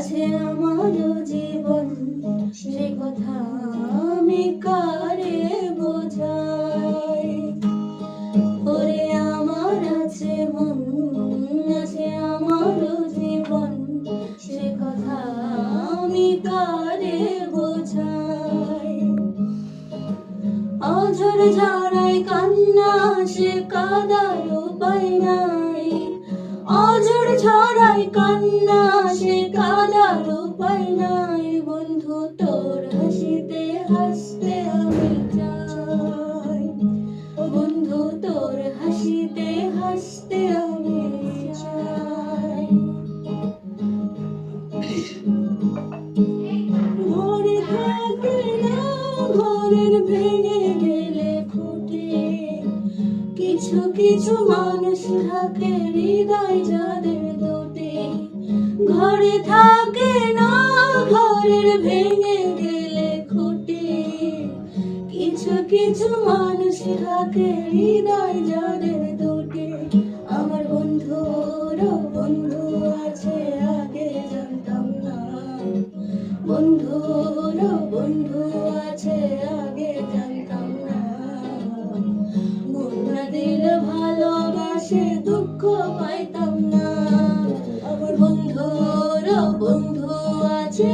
আছে আমার জীবন, সে কথা আমি কারে বোঝাই। ওরে আমার আছে মন, আছে আমার জীবন, সে কথা আমি কারে বোঝাই। অঝর ঝরায় কান্না, সে কাদার উপায় নাই। অঝর ঝরায় কান্না, সে কাদার উপায় নাই। বন্ধু তোর হাসিতে হাসতে আমি চাই, বন্ধু তোর হাসিতে হাসতে আমি চাই। ঘরে থাকে না ঘরের ভেঙে গেলে খুঁটি, কিছু কিছু মানুষ থাকে হৃদয় যাদের দুটি। ঘরে থাকে না ঘরের ভেঙে গেলে খুঁটি, কিছু কিছু মানুষ থাকে হৃদয় যাদের দুটি। আমার বন্ধুর বন্ধু আছে আগে জানতাম না, বন্ধুর বন্ধু আছে আগে জানতাম না। মন না দিলে ভালোবাসে দুঃখ পাইতাম না। আমার বন্ধুর বন্ধু আছে